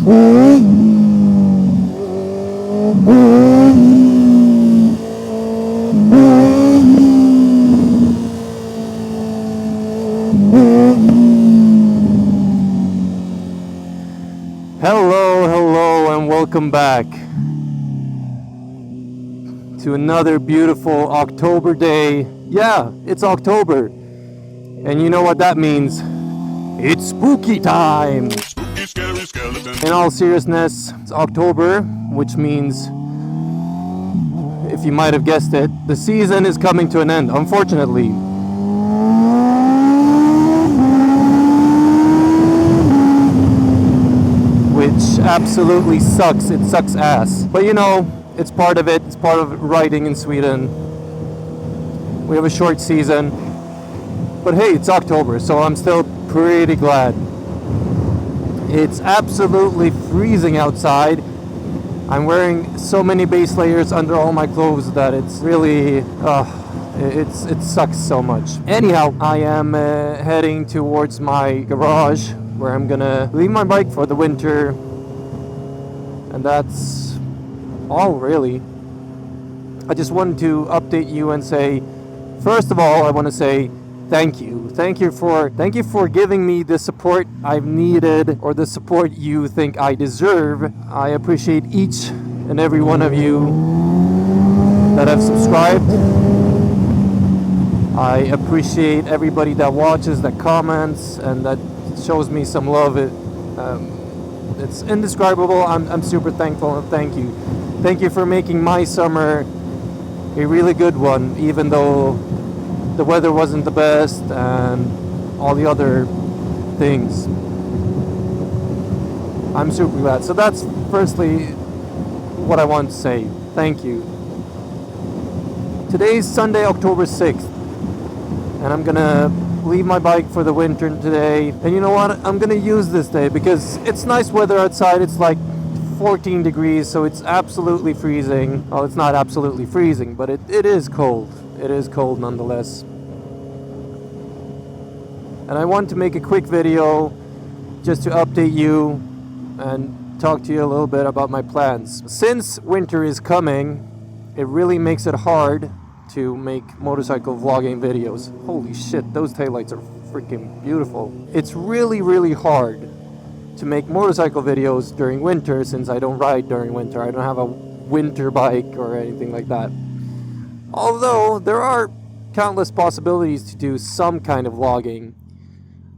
Hello, and welcome back to another beautiful October day. Yeah, it's October, and you know what that means. It's spooky time! Spooky, scary skeleton. In all seriousness, it's October, which means, if you might have guessed it, the season is coming to an end, unfortunately. Which absolutely sucks. It sucks ass. But you know, it's part of it. It's part of riding in Sweden. We have a short season. But hey, it's October, so I'm still pretty glad. It's absolutely freezing outside. I'm wearing so many base layers under all my clothes that it's really, it sucks so much. Anyhow, I am heading towards my garage where I'm gonna leave my bike for the winter. And that's all really. I just wanted to update you and say, first of all, I want to say thank you. Thank you for giving me the support I've needed, or the support you think I deserve. I appreciate each and every one of you that have subscribed. I appreciate everybody that watches, that comments, and that shows me some love. It's indescribable. I'm super thankful, and thank you. Thank you for making my summer a really good one, even though the weather wasn't the best and all the other things. I'm super glad. So that's firstly what I want to say. Thank you. Today's Sunday, October 6th, and I'm gonna leave my bike for the winter today. And you know what? I'm gonna use this day because it's nice weather outside. It's like 14 degrees, so it's absolutely freezing. Well, it's not absolutely freezing, but it is cold. It is cold nonetheless. And I want to make a quick video just to update you and talk to you a little bit about my plans. Since winter is coming, it really makes it hard to make motorcycle vlogging videos. Holy shit, those taillights are freaking beautiful. It's really, really hard to make motorcycle videos during winter since I don't ride during winter. I don't have a winter bike or anything like that. Although there are countless possibilities to do some kind of vlogging.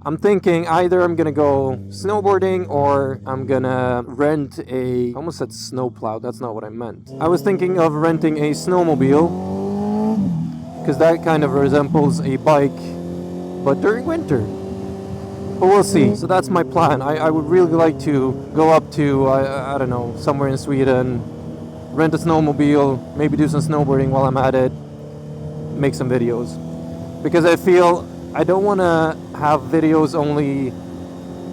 I'm thinking either I'm gonna go snowboarding or I'm gonna rent I almost said snowplow, that's not what I meant. I was thinking of renting a snowmobile, because that kind of resembles a bike, but during winter. But we'll see. So that's my plan. I would really like to go up to, I don't know, somewhere in Sweden, rent a snowmobile, maybe do some snowboarding while I'm at it, make some videos. Because I feel I don't want to have videos only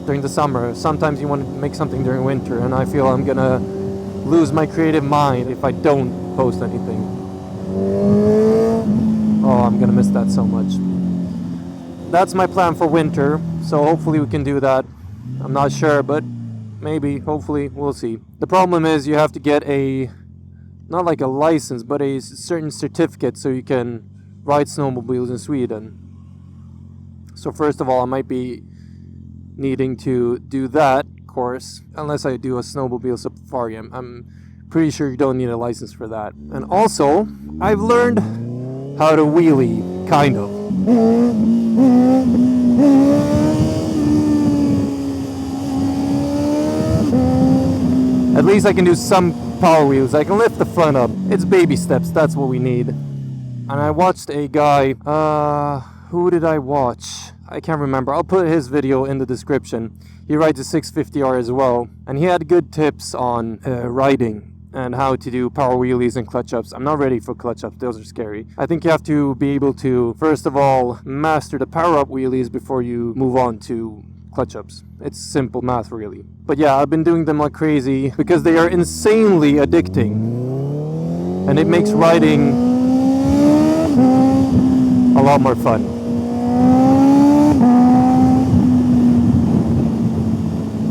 during the summer. Sometimes you want to make something during winter, and I feel I'm gonna lose my creative mind if I don't post anything. Oh, I'm gonna miss that so much. That's my plan for winter, so hopefully we can do that. I'm not sure, but maybe, hopefully, we'll see. The problem is you have to get not like a license, but a certain certificate so you can ride snowmobiles in Sweden. So first of all, I might be needing to do that course, unless I do a snowmobile safari. I'm pretty sure you don't need a license for that. And also, I've learned how to wheelie, kind of. At least I can do some power wheels. I can lift the front up. It's baby steps, that's what we need. And I watched a guy, who did I watch? I can't remember. I'll put his video in the description. He rides a 650R as well, and he had good tips on riding and how to do power wheelies and clutch ups. I'm not ready for clutch ups, those are scary. I think you have to be able to, first of all, master the power up wheelies before you move on to clutch ups. It's simple math, really. But yeah, I've been doing them like crazy because they are insanely addicting, and it makes riding a lot more fun.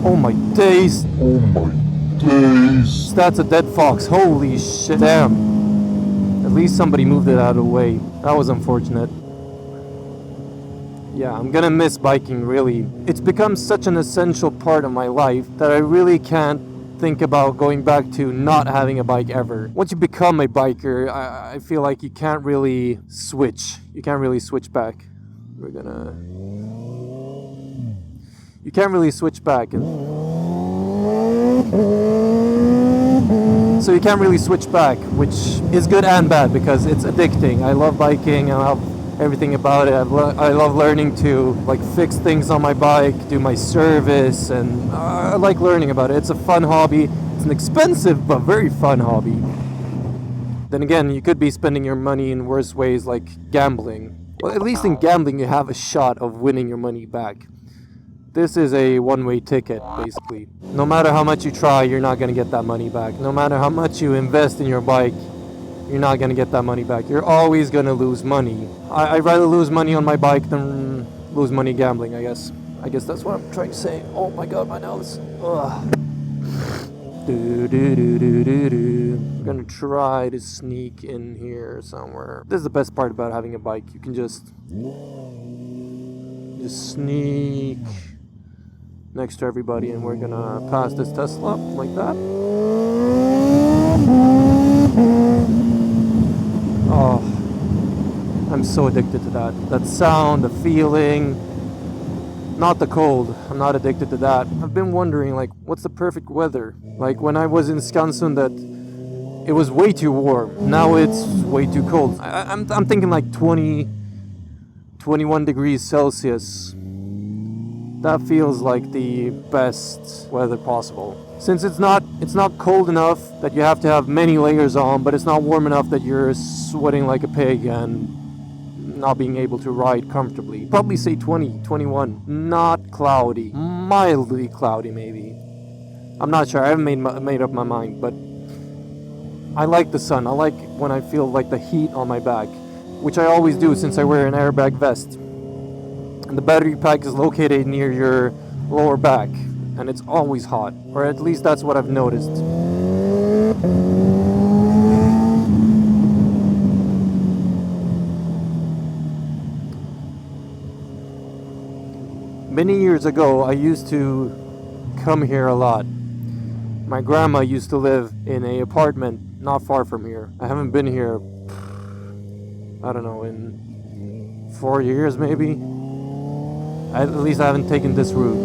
Oh my days. Oh my days. That's a dead fox. Holy shit. Damn. At least somebody moved it out of the way. That was unfortunate. Yeah, I'm gonna miss biking, really. It's become such an essential part of my life that I really can't think about going back to not having a bike ever. Once you become a biker, I feel like you can't really switch. You can't really switch back. You can't really switch back. So you can't really switch back, which is good and bad because it's addicting. I love biking. I love everything about it. I love learning to like fix things on my bike, do my service, and I like learning about it. It's a fun hobby. It's an expensive but very fun hobby. Then again, you could be spending your money in worse ways like gambling. Well, at least in gambling you have a shot of winning your money back. This is a one-way ticket, basically. No matter how much you try, you're not going to get that money back. No matter how much you invest in your bike, you're not going to get that money back. You're always going to lose money. I'd rather lose money on my bike than lose money gambling, I guess. I guess that's what I'm trying to say. Oh my god, my nose. Ugh. I'm going to try to sneak in here somewhere. This is the best part about having a bike. You can just sneak next to everybody, and we're gonna pass this Tesla like that. Oh, I'm so addicted to that. That sound, the feeling, not the cold. I'm not addicted to that. I've been wondering, like, what's the perfect weather? Like when I was in Skansen, that it was way too warm. Now it's way too cold. I'm thinking like 20, 21 degrees Celsius. That feels like the best weather possible. Since it's not cold enough that you have to have many layers on, but it's not warm enough that you're sweating like a pig and not being able to ride comfortably. Probably say 20, 21. Not cloudy. Mildly cloudy maybe. I'm not sure. I haven't made up my mind, but I like the sun. I like when I feel like the heat on my back, which I always do since I wear an airbag vest. And the battery pack is located near your lower back, and it's always hot, or at least that's what I've noticed. Many years ago, I used to come here a lot. My grandma used to live in an apartment not far from here. I haven't been here, I don't know, in 4 years maybe. At least I haven't taken this route.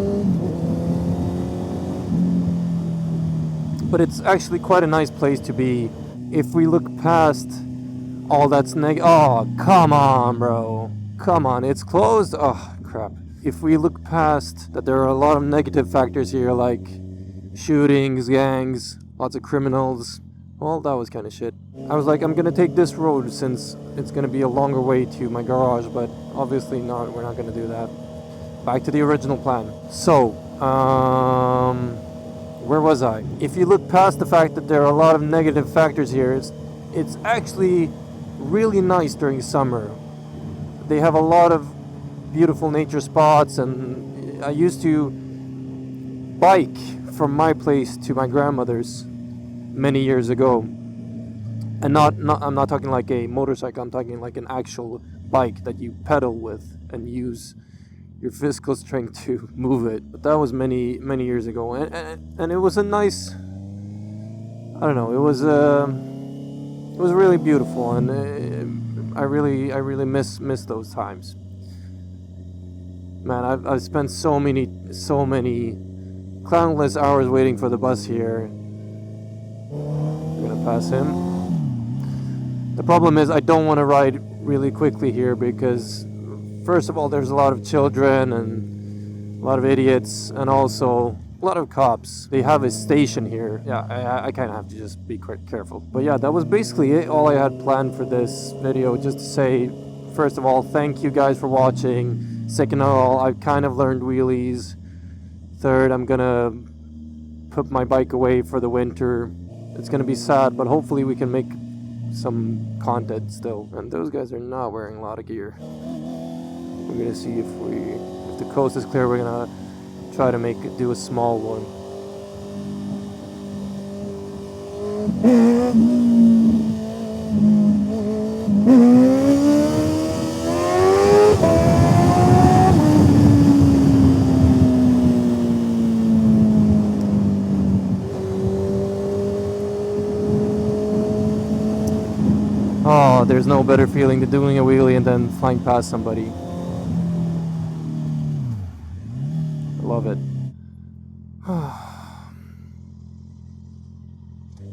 But it's actually quite a nice place to be. If we look past all that's oh, come on, bro. Come on, it's closed? Oh, crap. If we look past that there are a lot of negative factors here, like shootings, gangs, lots of criminals. Well, that was kind of shit. I was like, I'm gonna take this road since it's gonna be a longer way to my garage, but obviously not. We're not gonna do that. Back to the original plan. So, where was I? If you look past the fact that there are a lot of negative factors here, it's actually really nice during summer. They have a lot of beautiful nature spots, and I used to bike from my place to my grandmother's many years ago. And I'm not talking like a motorcycle, I'm talking like an actual bike that you pedal with and use your physical strength to move it. But that was many years ago, and it was a nice, I don't know, it was really beautiful, and I really miss those times. Man, I've spent so many countless hours waiting for the bus here. I'm gonna pass him. The problem is I don't want to ride really quickly here because first of all, there's a lot of children and a lot of idiots, and also a lot of cops. They have a station here. Yeah, I kind of have to just be quite careful. But yeah, that was basically it. All I had planned for this video, just to say, first of all, thank you guys for watching. Second of all, I've kind of learned wheelies. Third, I'm gonna put my bike away for the winter. It's gonna be sad, but hopefully we can make some content still. And those guys are not wearing a lot of gear. We're gonna see if the coast is clear. We're gonna try to do a small one. Oh, there's no better feeling than doing a wheelie and then flying past somebody. Love it.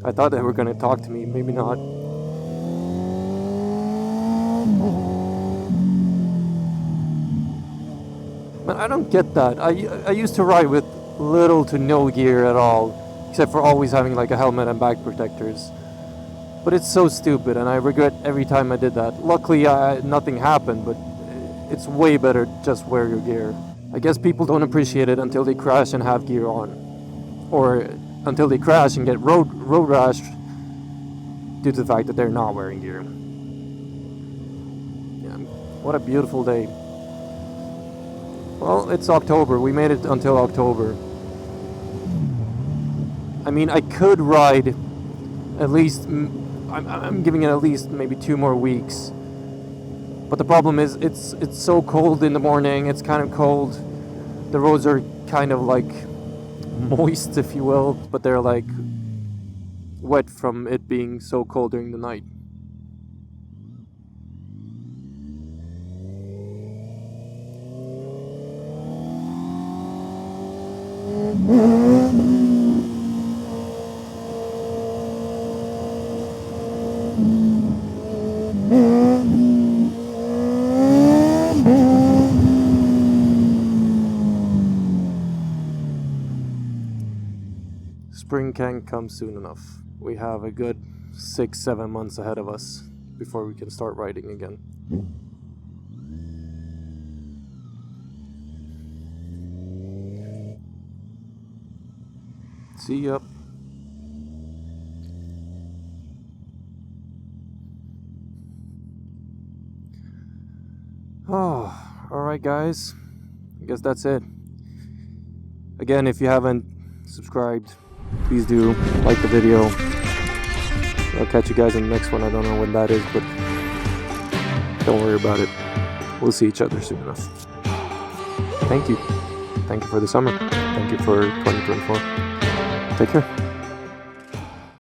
I thought they were gonna talk to me, maybe not. But I don't get that. I used to ride with little to no gear at all, except for always having like a helmet and back protectors. But it's so stupid, and I regret every time I did that. Luckily, nothing happened, but it's way better just wear your gear. I guess people don't appreciate it until they crash and have gear on. Or until they crash and get road rash due to the fact that they're not wearing gear. Yeah, what a beautiful day. Well, it's October. We made it until October. I mean, I could ride at least... I'm giving it at least maybe 2 more weeks. But the problem is it's so cold in the morning. It's kind of cold. The roads are kind of like moist, if you will, but they're like wet from it being so cold during the night. Spring can't come soon enough. We have a good 6-7 months ahead of us before we can start riding again. See ya. Oh, alright guys. I guess that's it. Again, if you haven't subscribed, please do like the video. I'll catch you guys in the next one. I don't know when that is, but don't worry about it. We'll see each other soon enough. Thank you. Thank you for the summer. Thank you for 2024. Take care.